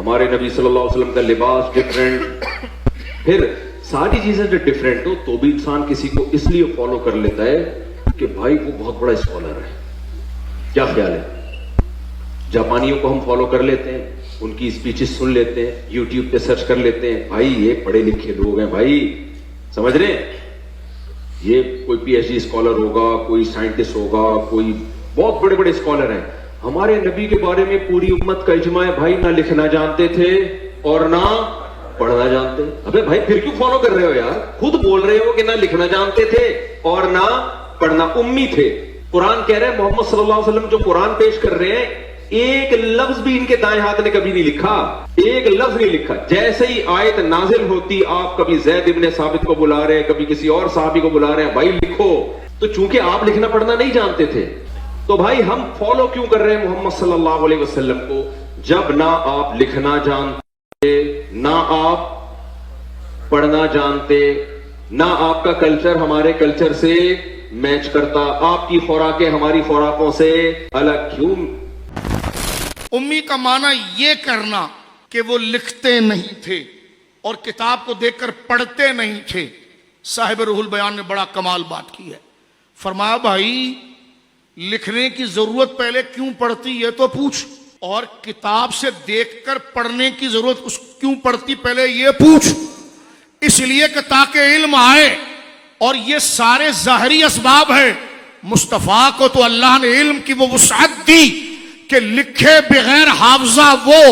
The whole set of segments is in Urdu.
ہمارے نبی صلی اللہ علیہ وسلم کا لباس ڈفرینٹ، پھر ساری چیزیں جو ڈفرینٹ ہو تو بھی انسان کسی کو اس لیے فالو کر لیتا ہے کہ بھائی وہ بہت بڑا اسکالر ہے. کیا خیال ہے؟ جاپانیوں کو ہم فالو کر لیتے ہیں، ان کی اسپیچز سن لیتے ہیں، یوٹیوب پہ سرچ کر لیتے ہیں، بھائی یہ پڑھے لکھے لوگ ہیں، بھائی سمجھ رہے ہیں، یہ کوئی پی ایچ ڈی اسکالر ہوگا، کوئی سائنٹسٹ ہوگا، کوئی بہت بڑے بڑے اسکالر ہیں. ہمارے نبی کے بارے میں پوری امت کا اجماع ہے بھائی نہ لکھنا جانتے تھے اور نہ پڑھنا جانتے. ابے بھائی پھر کیوں فالو کر رہے ہو یار؟ خود بول رہے ہو کہ نہ لکھنا جانتے تھے اور نہ پڑھنا، امی تھے. قرآن کہہ رہے ہیں محمد صلی اللہ علیہ وسلم جو قرآن پیش کر رہے ہیں ایک لفظ بھی ان کے دائیں ہاتھ نے کبھی نہیں لکھا، ایک لفظ نہیں لکھا. جیسے ہی آیت نازل ہوتی آپ کبھی زید ابن ثابت کو بلا رہے ہیں، کبھی کسی اور صحابی کو بلا رہے ہیں بھائی لکھو. تو چونکہ آپ لکھنا پڑھنا نہیں جانتے تھے تو بھائی ہم فالو کیوں کر رہے ہیں محمد صلی اللہ علیہ وسلم کو جب نہ آپ لکھنا جانتے، نہ آپ پڑھنا جانتے، نہ آپ کا کلچر ہمارے کلچر سے میچ کرتا، آپ کی خوراکیں ہماری خوراکوں سے الگ کیوں. امی کا معنی یہ کرنا کہ وہ لکھتے نہیں تھے اور کتاب کو دیکھ کر پڑھتے نہیں تھے. صاحب روح البیان نے بڑا کمال بات کی ہے. فرمایا بھائی لکھنے کی ضرورت پہلے کیوں پڑتی یہ تو پوچھ، اور کتاب سے دیکھ کر پڑھنے کی ضرورت اس کیوں پڑتی پہلے یہ پوچھ. اس لیے کہ تاکہ علم آئے، اور یہ سارے ظاہری اسباب ہیں. مصطفیٰ کو تو اللہ نے علم کی وہ وسعت دی کہ لکھے بغیر حافظہ وہ،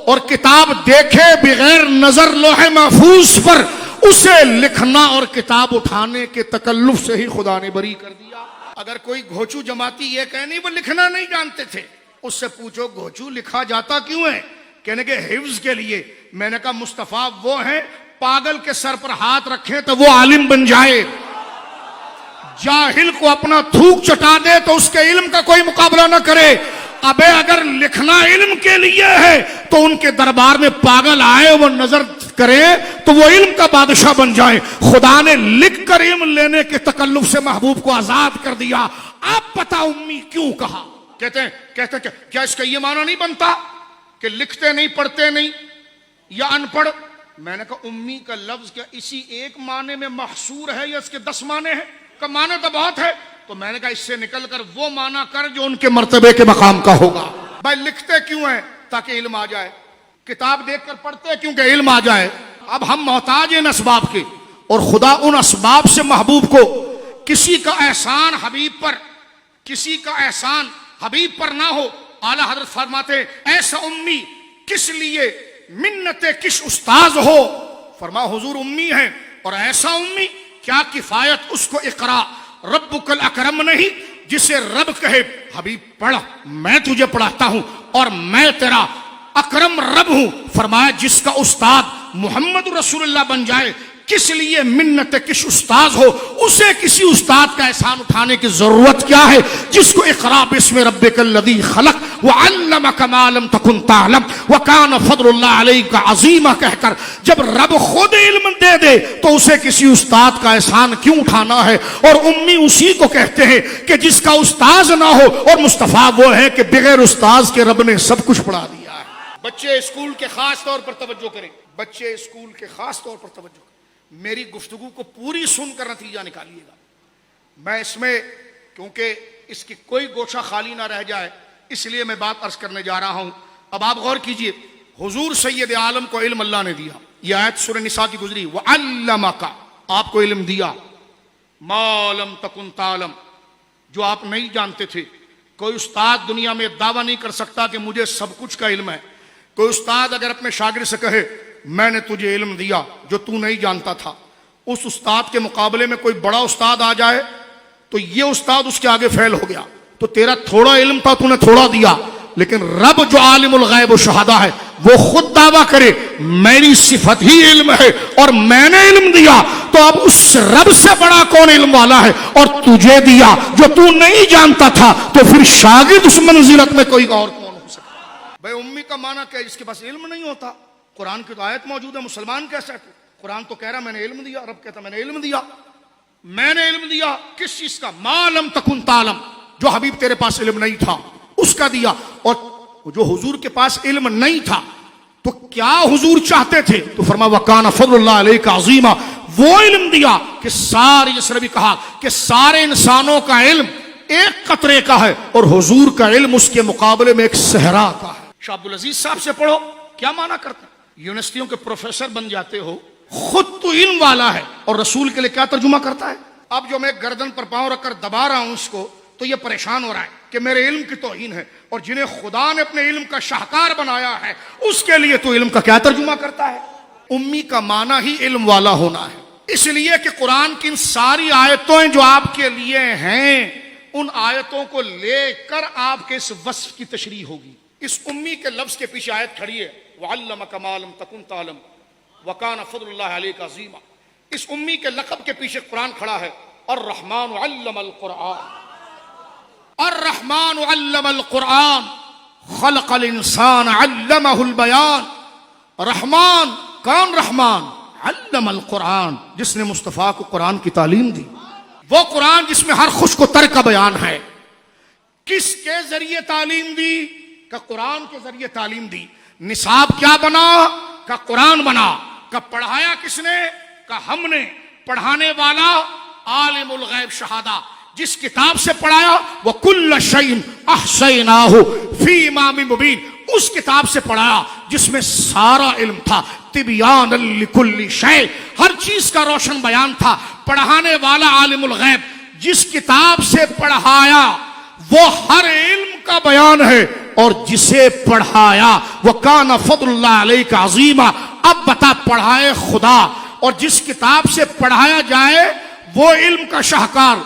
اور کتاب دیکھے بغیر نظر لوح محفوظ پر، اسے لکھنا اور کتاب اٹھانے کے تکلف سے ہی خدا نے بری کر دیا. اگر کوئی گھوچو جماعتی یہ کہے نہیں وہ لکھنا نہیں جانتے تھے، اس سے پوچھو گھوچو لکھا جاتا کیوں ہے؟ کہنے کے حفظ کے لیے. میں نے کہا مصطفیٰ وہ ہیں پاگل کے سر پر ہاتھ رکھیں تو وہ عالم بن جائے، جاہل کو اپنا تھوک چٹا دے تو اس کے علم کا کوئی مقابلہ نہ کرے. ابے اگر لکھنا علم کے لیے ہے تو ان کے دربار میں پاگل آئے وہ نظر کرے تو وہ علم کا بادشاہ بن جائے. خدا نے لکھ کر علم لینے کے تکلف سے محبوب کو آزاد کر دیا. آپ پتہ امی کیوں کہا؟ کہتے ہیں کیا اس کا یہ معنی نہیں بنتا کہ لکھتے نہیں پڑھتے نہیں یا ان پڑھ؟ میں نے کہا امی کا لفظ کیا اسی ایک معنی میں محصور ہے یا اس کے 10 معنی ہیں؟ کا معنی تو بہت ہے. تو میں نے کہا اس سے نکل کر وہ معنی کر جو ان کے مرتبے کے مقام کا ہوگا. بھائی لکھتے کیوں ہیں؟ تاکہ علم آ جائے. کتاب دیکھ کر پڑھتے کیونکہ علم آ جائے. اب ہم محتاج ہیں ان اسباب کے، اور خدا ان اسباب سے محبوب کو کسی کا احسان حبیب پر نہ ہو. اعلیٰ حضرت فرماتے ایسا امی کس لیے منت کش استاذ ہو. فرما حضور امی ہے، اور ایسا امی کیا کفایت اس کو اقرا ربک الاکرم نہیں، جسے رب کہے حبیب پڑھ میں تجھے پڑھاتا ہوں اور میں تیرا اکرم رب ہوں. فرمایا جس کا استاد محمد رسول اللہ بن جائے کس لیے منت کش استاذ ہو. اسے کسی استاد کا احسان اٹھانے کی ضرورت کیا ہے جس کو اقرا بسم ربک الذی خلق وعلمک ما لم تکن تعلم وکان فضل اللہ علیک عظیما کہہ کر جب رب خود علم دے دے تو اسے کسی استاد کا احسان کیوں اٹھانا ہے؟ اور امی اسی کو کہتے ہیں کہ جس کا استاذ نہ ہو، اور مصطفیٰ وہ ہے کہ بغیر استاذ کے رب نے سب کچھ پڑھا دیا ہے. بچے اسکول کے خاص طور پر توجہ کریں، بچے اسکول کے خاص طور پر توجہ کریں. میری گفتگو کو پوری سن کر نتیجہ نکالیے گا. میں اس میں کیونکہ اس کی کوئی گوشہ خالی نہ رہ جائے اس لیے میں بات عرض کرنے جا رہا ہوں. اب آپ غور کیجئے، حضور سید عالم کو علم اللہ نے دیا. یہ آیت سورہ نساء کی گزری، وَعَلَّمَكَ آپ کو علم دیا مَا لَمْ تَكُنْ تَعْلَمْ جو آپ نہیں جانتے تھے. کوئی استاد دنیا میں دعویٰ نہیں کر سکتا کہ مجھے سب کچھ کا علم ہے. کوئی استاد اگر اپنے شاگرد سے کہے میں نے تجھے علم دیا جو تو نہیں جانتا تھا، اس استاد کے مقابلے میں کوئی بڑا استاد آ جائے تو یہ استاد اس کے آگے فیل ہو گیا. تو تیرا تھوڑا علم تھا تو نے تھوڑا دیا، لیکن رب جو عالم الغیب و شہادہ ہے وہ خود دعویٰ کرے میری صفت ہی علم ہے اور میں نے علم دیا، تو اب اس رب سے بڑا کون علم والا ہے؟ اور تجھے دیا جو تو نہیں جانتا تھا، تو پھر شاگرد اس منزلت میں کوئی اور کون ہو سکتا؟ بھائی امی کا معنی کیا جس کے پاس علم نہیں ہوتا؟ قرآن کی تو آیت موجود ہے، مسلمان کیسا ہے؟ قرآن تو کہہ رہا میں نے علم دیا، رب کہتا میں نے علم دیا. میں نے علم دیا کس چیز کا؟ ما لم تکن تعلم جو حبیب تیرے پاس علم نہیں تھا اس کا دیا. اور جو حضور کے پاس علم نہیں تھا تو کیا حضور چاہتے تھے؟ تو فرمایا وکان فضل اللہ علیہ کا عظیمہ، وہ علم دیا کہ سارے، جس نے بھی کہا کہ سارے انسانوں کا علم ایک قطرے کا ہے اور حضور کا علم اس کے مقابلے میں ایک صحرا کا ہے۔ شاہ عبدالعزیز صاحب سے پڑھو، کیا معنی کرتے ہیں؟ یونیورسٹیوں کے پروفیسر بن جاتے ہو، خود تو علم والا ہے اور رسول کے لیے کیا ترجمہ کرتا ہے؟ اب جو میں گردن پر پاؤں رکھ کر دبا رہا ہوں اس کو، تو یہ پریشان ہو رہا ہے کہ میرے علم کی توہین ہے، اور جنہیں خدا نے اپنے علم کا شاہکار بنایا ہے اس کے لیے تو علم کا کیا ترجمہ کرتا ہے؟ امی کا معنی ہی علم والا ہونا ہے۔ اس لیے کہ قرآن کی ان ساری آیتوں جو آپ کے لیے ہیں، ان آیتوں کو لے کر آپ کے اس وصف کی تشریح ہوگی۔ اس امی کے لفظ کے پیچھے آیت کھڑی ہے وَعَلَّمَكَ مَا لَمْ تَكُنْ تَعْلَمُ وَكَانَ فَضْلُ اللَّهِ عَلَيْكَ عَظِيمًا۔ اس امی کے لقب کے پیچھے قرآن کھڑا ہے الرحمن علم القرآن، الرحمن علم القرآن خلق الانسان علمہ البیان۔ رحمان، کون رحمان؟ علم القرآن، جس نے مصطفیٰ کو قرآن کی تعلیم دی، وہ قرآن جس میں ہر خشک و تر کا بیان ہے۔ کس کے ذریعے تعلیم دی؟ کہ قرآن کے ذریعے تعلیم دی۔ نصاب کیا بنا؟ کہ قرآن بنا۔ کہ پڑھایا کس نے؟ کہ ہم نے۔ پڑھانے والا عالم الغیب شہادہ، جس کتاب سے پڑھایا وَكُلَّ شَيْءٍ أَحْصَيْنَاهُ فِي إِمَامٍ مُبِينٍ، اس کتاب سے پڑھایا جس میں سارا علم تھا، تِبْيَانًا لِكُلِّ شَيْءٍ، ہر چیز کا روشن بیان تھا۔ پڑھانے والا عالم الغیب، جس کتاب سے پڑھایا وہ ہر علم کا بیان ہے، اور جسے پڑھایا وَكَانَ فَضْلُ اللَّهِ عَلَيْكَ عَظِيمًا۔ اب بتا، پڑھائے خدا اور جس کتاب سے پڑھایا جائے وہ علم کا شاہکار،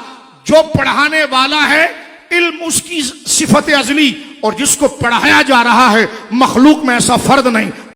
جو پڑھانے والا ہے علم اس کی صفت ازلی، اور جس کو پڑھایا جا رہا ہے مخلوق میں ایسا فرد نہیں۔